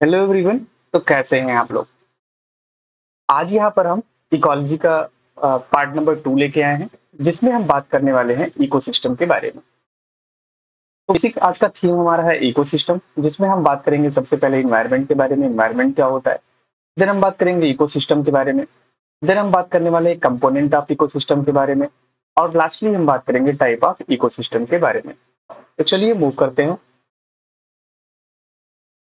Hello everyone. तो कैसे हैं आप लोग? आज यहाँ पर हम इकोलॉजी का पार्ट नंबर 2 लेके आए हैं, जिसमें हम बात करने वाले हैं इकोसिस्टम के बारे में। तो बेसिक आज का थीम हमारा है इकोसिस्टम, जिसमें हम बात करेंगे सबसे पहले इन्वायरमेंट के बारे में, इन्वायरमेंट क्या होता है। देन हम बात करेंगे इकोसिस्टम के बारे में। देन हम बात करने वाले कंपोनेंट ऑफ इकोसिस्टम के बारे में। और लास्टली हम बात करेंगे टाइप ऑफ इकोसिस्टम के बारे में। तो चलिए मूव करते हैं।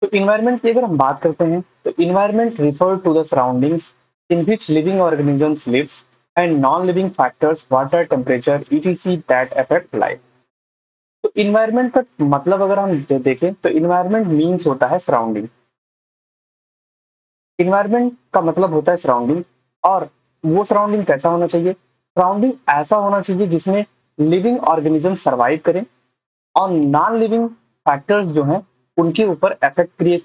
तो इन्वायरमेंट की अगर हम बात करते हैं तो environment refer to the surroundings in which living organisms lives and non living factors water temperature ETC that affect life. तो इन्वायरमेंट का मतलब अगर हम देखें तो इन्वायरमेंट मीन्स होता है सराउंडिंग। इन्वायरमेंट का मतलब होता है सराउंडिंग। और वो सराउंडिंग कैसा होना चाहिए? सराउंडिंग ऐसा होना चाहिए जिसमें लिविंग ऑर्गेनिज्म सरवाइव करें और नॉन लिविंग फैक्टर्स जो हैं उनके ऊपर इफेक्ट क्रिएट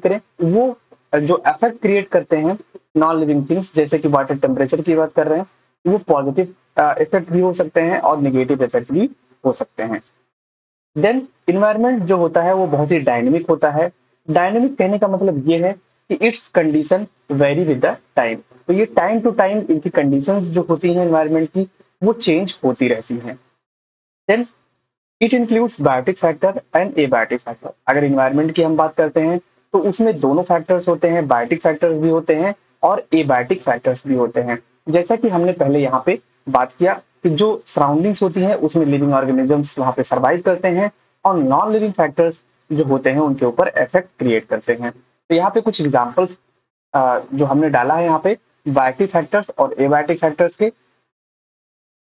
करें। वो जो इफेक्ट क्रिएट करते हैं नॉन लिविंग थिंग्स, जैसे कि वाटर टेम्परेचर की बात कर रहे हैं, वो पॉजिटिव इफेक्ट भी हो सकते हैं और निगेटिव इफेक्ट भी हो सकते हैं। देन इन्वायरमेंट जो होता है वो बहुत ही डायनेमिक होता है। डायनेमिक कहने का मतलब ये है कि it's condition very with the time. तो ये टाइम टू टाइम इनकी कंडीशंस जो होती हैं इन्वायरमेंट की, वो चेंज होती रहती हैं। Then it includes biotic factor and abiotic factor. अगर इन्वायरमेंट की हम बात करते हैं तो उसमें दोनों फैक्टर्स होते हैं, बायोटिक फैक्टर्स भी होते हैं और एबायोटिक फैक्टर्स भी होते हैं। जैसा कि हमने पहले यहाँ पे बात किया कि जो सराउंडिंग्स होती हैं उसमें लिविंग ऑर्गेनिजम्स वहां पे सर्वाइव करते हैं और नॉन लिविंग फैक्टर्स जो होते हैं उनके ऊपर इफेक्ट क्रिएट करते हैं। तो यहाँ पे कुछ एग्जाम्पल्स जो हमने डाला है यहाँ पे बायोटिक फैक्टर्स और एबायोटिक फैक्टर्स के।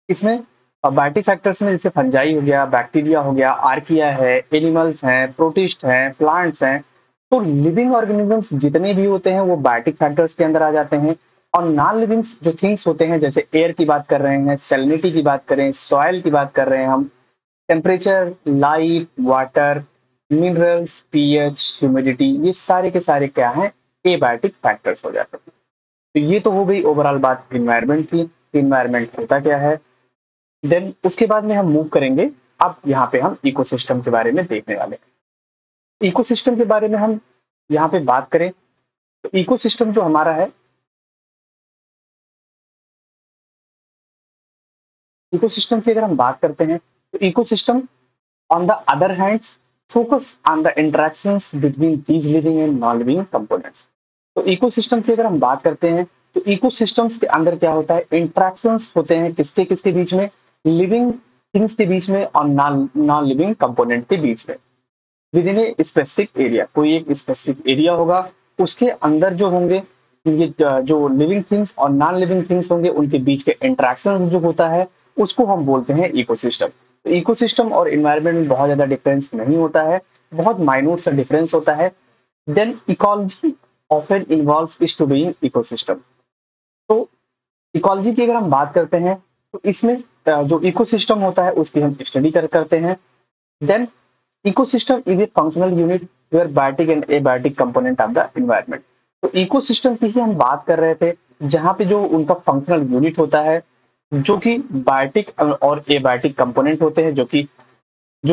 इसमें बायोटिक फैक्टर्स में जैसे फंजाई हो गया, बैक्टीरिया हो गया, आर्किया है, एनिमल्स हैं, प्रोटिस्ट हैं, प्लांट्स हैं। तो लिविंग ऑर्गेनिजम्स जितने भी होते हैं वो बायोटिक फैक्टर्स के अंदर आ जाते हैं। और नॉन लिविंग जो थिंग्स होते हैं, जैसे एयर की बात कर रहे हैं, सैलिनिटी की बात करें, सॉइल की बात कर रहे हैं हम, temperature, light, water, minerals, pH, humidity, ये सारे के सारे क्या हैं? एबायोटिक फैक्टर्स हो जाते हैं। तो ये तो हो गई ओवरऑल बात इन्वायरमेंट की। इन्वायरमेंट होता क्या है। देन उसके बाद में हम मूव करेंगे। अब यहाँ पे हम इकोसिस्टम के बारे में देखने वाले हैं। इकोसिस्टम के बारे में हम यहाँ पे बात करें तो इकोसिस्टम जो हमारा है, इकोसिस्टम की अगर हम बात करते हैं तो ecosystem on the other hands focus on the interactions between these living and non living components. तो इकोसिस्टम की अगर हम बात करते हैं तो इकोसिस्टम्स के अंदर क्या होता है? इंटरेक्शंस होते हैं किसके किसके बीच में? लिविंग थिंग्स के बीच में और नॉन नॉन लिविंग कंपोनेंट के बीच में। With in a specific area, कोई एक स्पेसिफिक एरिया होगा, उसके अंदर जो होंगे ये जो लिविंग थिंग्स और नॉन लिविंग थिंग्स होंगे उनके बीच के इंटरेक्शन जो होता है उसको हम बोलते हैं इकोसिस्टम। तो इकोसिस्टम और इन्वायरमेंट में बहुत ज्यादा डिफरेंस नहीं होता है, बहुत माइन्यूट सा डिफरेंस होता है। Then ecology often involves studying ecosystem. तो इकोलॉजी की अगर हम बात करते हैं तो इसमें जो इकोसिस्टम होता है उसकी हम स्टडी करते हैं। Then ecosystem is a functional unit where biotic and abiotic component of the environment। तो इकोसिस्टम की ही हम बात कर रहे थे, जहां पे जो उनका फंक्शनल यूनिट होता है जो कि बायोटिक और एबायोटिक कंपोनेंट होते हैं, जो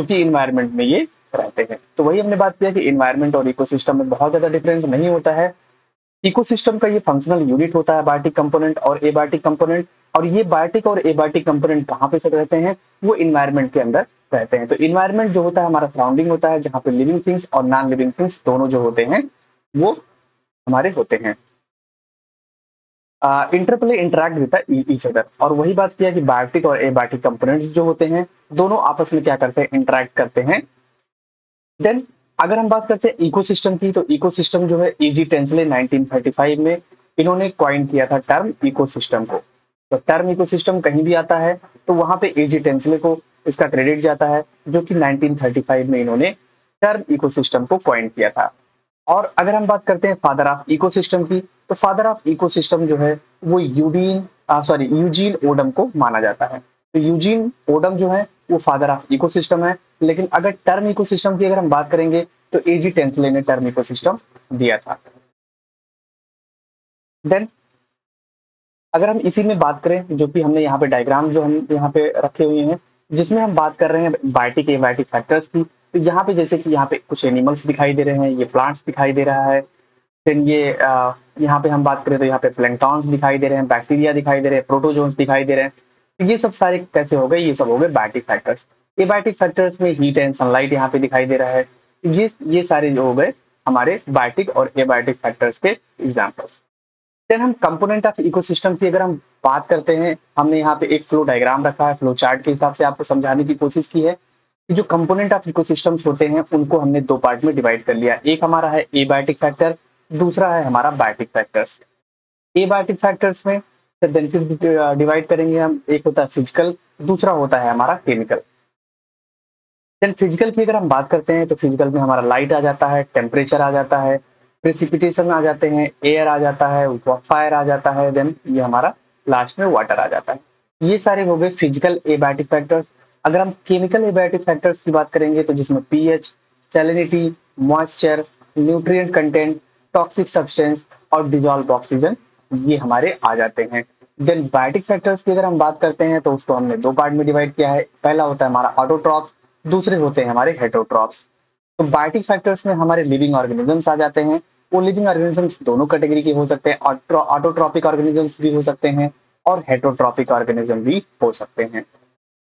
कि इन्वायरमेंट में ये रहते हैं। तो वही हमने बात किया कि इन्वायरमेंट और इकोसिस्टम में बहुत ज्यादा डिफरेंस नहीं होता है। इकोसिस्टम का ये फंक्शनल यूनिट होता है बायोटिक कंपोनेंट और एबायोटिक कंपोनेंट। और ये बायोटिक और एबायोटिक कंपोनेंट कहाँ पे से रहते हैं? वो इन्वायरमेंट के अंदर रहते हैं। तो इन्वायरमेंट जो होता है हमारा सराउंडिंग होता है, जहाँ पे लिविंग थिंग्स और नॉन लिविंग थिंग्स दोनों जो होते हैं वो हमारे होते हैं। Interplay interact with each other. और वही बात किया कि बायोटिक और एबायोटिक कंपोनेंट्स जो होते हैं दोनों आपस में क्या करते हैं? इंटरेक्ट करते हैं। देन अगर हम बात करते हैं इकोसिस्टम की, तो इकोसिस्टम जो है ईजी टेंसले 1935 में इन्होंने कॉइन किया था टर्म इकोसिस्टम को। तो टर्म इकोसिस्टम कहीं भी आता है तो वहां पे एजी टेंसले को इसका क्रेडिट जाता है, जो कि 1935 में इन्होंने टर्म इकोसिस्टम को कॉइन किया था। और अगर हम बात करते हैं फादर ऑफ इकोसिस्टम की, तो फादर ऑफ इकोसिस्टम जो है वो यूजीन ओडम को माना जाता है। तो यूजीन ओडम जो है वो फादर ऑफ इकोसिस्टम है। लेकिन अगर टर्म इकोसिस्टम की अगर हम बात करेंगे तो एजी टेंसले ने टर्म इकोसिस्टम दिया था। देन अगर हम इसी में बात करें, जो कि हमने यहाँ पे डायग्राम जो हम यहाँ पे रखे हुए हैं, जिसमें हम बात कर रहे हैं बायोटिक एबायोटिक फैक्टर्स की। तो तो यहाँ पे जैसे कि यहाँ पे कुछ एनिमल्स दिखाई दे रहे हैं, ये प्लांट्स दिखाई दे रहा है। देन ये यहाँ पे हम बात करें तो यहाँ पे प्लैंक्टॉन्स दिखाई दे रहे हैं, बैक्टीरिया दिखाई दे रहे हैं, प्रोटोजोन्स दिखाई दे रहे हैं। तो ये सब सारे कैसे हो गए, ये सब हो गए बायोटिक फैक्टर्स। ये बायोटिक फैक्टर्स में हीट एंड सनलाइट यहाँ पे दिखाई दे रहा है। ये सारे जो हो गए हमारे बायोटिक और एबायोटिक फैक्टर्स के एग्जाम्पल्स। देन हम कंपोनेंट ऑफ इकोसिस्टम की अगर हम बात करते हैं, हमने यहाँ पे एक फ्लो डायग्राम रखा है, फ्लो चार्ट के हिसाब से आपको समझाने की कोशिश की है कि जो कंपोनेंट ऑफ इकोसिस्टम्स होते हैं उनको हमने दो पार्ट में डिवाइड कर लिया। एक हमारा है एबायोटिक फैक्टर, दूसरा है हमारा बायोटिक फैक्टर्स। एबायोटिक फैक्टर्स में बेनिफिट डिवाइड करेंगे हम, एक होता है फिजिकल, दूसरा होता है हमारा केमिकल। देन फिजिकल की अगर हम बात करते हैं तो फिजिकल में हमारा लाइट आ जाता है, टेम्परेचर आ जाता है, प्रेसिपिटेशन आ जाते हैं, एयर आ जाता है, फायर आ जाता है, देन ये हमारा लास्ट में वाटर आ जाता है। ये सारे हो गए फिजिकल एबायोटिक फैक्टर्स। अगर हम केमिकल एबायोटिक फैक्टर्स की बात करेंगे तो जिसमें pH, salinity, moisture, nutrient content, toxic substance और डिजॉल्व ऑक्सीजन ये हमारे आ जाते हैं। देन बायोटिक फैक्टर्स की अगर हम बात करते हैं तो उसको हमने दो पार्ट में डिवाइड किया है। पहला होता है हमारा ऑटोट्रॉप्स, दूसरे होते हैं हमारे हेटरोट्रॉप्स। तो बायोटिक फैक्टर्स में हमारे लिविंग ऑर्गेनिजम्स आ जाते हैं। वो लिविंग ऑर्गेनिजम्स दोनों कैटेगरी के हो सकते हैं, ऑटोट्रॉपिक ऑर्गेनिजम्स भी हो सकते हैं और हेटरोट्रॉपिक ऑर्गेनिज्म भी हो सकते हैं।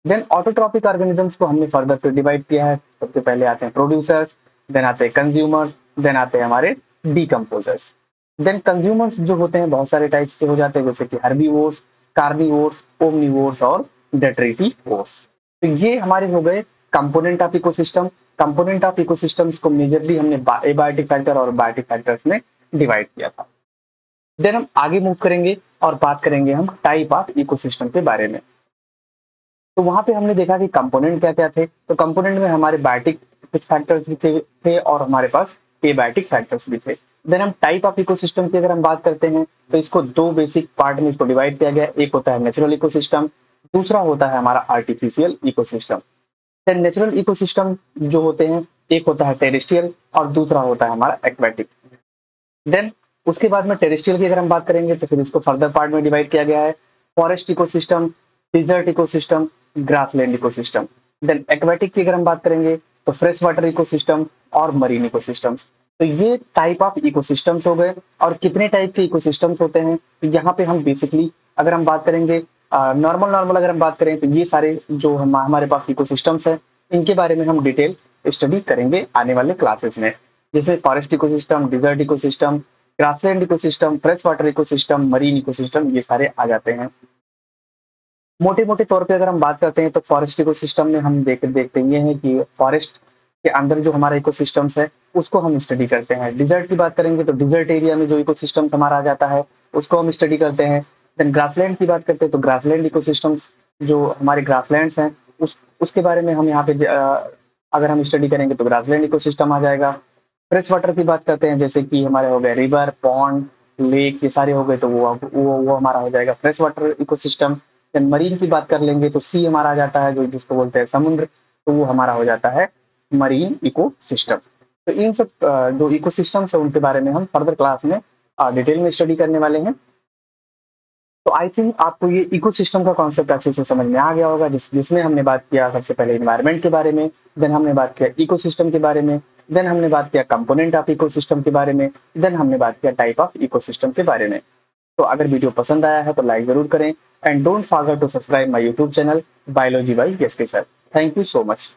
देन ऑटोट्रॉपिक ऑर्गेनिजम्स को हमने फर्दर पे डिवाइड किया है। सबसे पहले आते हैं प्रोड्यूसर्स, देन आते हैं कंज्यूमर्स, देन आते हैं हमारे डीकम्पोजर्स। देन कंज्यूमर्स जो होते हैं बहुत सारे टाइप्स से हो जाते हैं, जैसे कि हर्बीवोर्स, कार्निवोर्स, ओमनिवोर्स और डेट्रिटिवोर्स। तो ये हमारे हो गए component of ecosystem. Component of ecosystems को मेजरली हमने एबायोटिक फैक्टर और बायोटिक फैक्टर्स में डिवाइड किया था। देन हम आगे मूव करेंगे और बात करेंगे हम टाइप ऑफ इकोसिस्टम के बारे में। तो वहां पे हमने देखा कि कंपोनेंट क्या क्या थे। तो कंपोनेंट में हमारे बायोटिक कुछ फैक्टर्स भी थे और हमारे पास एबायोटिक फैक्टर्स भी थे। देन हम टाइप ऑफ इकोसिस्टम की अगर हम बात करते हैं तो इसको दो बेसिक पार्ट में इसको डिवाइड किया गया। एक होता है नेचुरल इकोसिस्टम, दूसरा होता है हमारा artificial ecosystem. Then natural ecosystem जो होते हैं, एक होता है टेरेस्ट्रियल और दूसरा होता है हमारा एक्वेटिक। देन उसके बाद में टेरेस्ट्रियल की अगर हम बात करेंगे तो फिर इसको फर्दर पार्ट में डिवाइड किया गया है। Forest ecosystem, desert ecosystem, grassland ecosystem. Then aquatic की अगर हम बात करेंगे तो फ्रेश वाटर इकोसिस्टम और मरीन इकोसिस्टम्स। तो ये टाइप ऑफ इकोसिस्टम्स हो गए। और कितने टाइप के इकोसिस्टम्स होते हैं तो यहाँ पे हम बेसिकली अगर हम बात करेंगे नॉर्मल अगर हम बात करें तो ये सारे जो हमारे पास इकोसिस्टम्स हैं इनके बारे में हम डिटेल स्टडी करेंगे आने वाले क्लासेस में, जैसे forest ecosystem, desert ecosystem, grassland ecosystem, fresh water ecosystem, marine ecosystem, ये सारे आ जाते हैं। मोटे मोटे तौर पे अगर हम बात करते हैं तो फॉरेस्ट इकोसिस्टम में हम देखते ये हैं कि फॉरेस्ट के अंदर जो हमारा इकोसिस्टम्स है उसको हम स्टडी करते हैं। डिजर्ट की बात करेंगे तो डिजर्ट एरिया में जो इकोसिस्टम हमारा आ जाता है उसको हम स्टडी करते हैं। देन ग्रासलैंड की बात करते हैं तो ग्रासलैंड इकोसिस्टम्स जो हमारे ग्रासलैंड्स हैं उसके बारे में हम यहाँ पे अगर हम स्टडी करेंगे तो ग्रासलैंड इकोसिस्टम आ जाएगा। फ्रेश वाटर की बात करते हैं जैसे कि हमारे हो गए रिवर, पॉन्ड, लेक, ये सारे हो गए तो वो हमारा हो जाएगा fresh water ecosystem. Then marine की बात कर लेंगे तो सी हमारा आ जाता है जो जिसको बोलते हैं समुद्र, तो वो हमारा हो जाता है मरीन इकोसिस्टम। तो इन सब जो इकोसिस्टम्स है उनके बारे में हम फर्दर क्लास में डिटेल में स्टडी करने वाले हैं। तो आई थिंक आपको ये इकोसिस्टम का कॉन्सेप्ट अच्छे से समझ में आ गया होगा, जिसमें हमने बात किया सबसे पहले एनवायरनमेंट के बारे में, देन हमने बात किया इकोसिस्टम के बारे में, देन हमने बात किया कंपोनेंट ऑफ इकोसिस्टम के बारे में, देन हमने बात किया टाइप ऑफ इकोसिस्टम के बारे में। तो अगर वीडियो पसंद आया है तो लाइक जरूर करें and don't forget to subscribe my YouTube channel biology by SK sir. Thank you so much.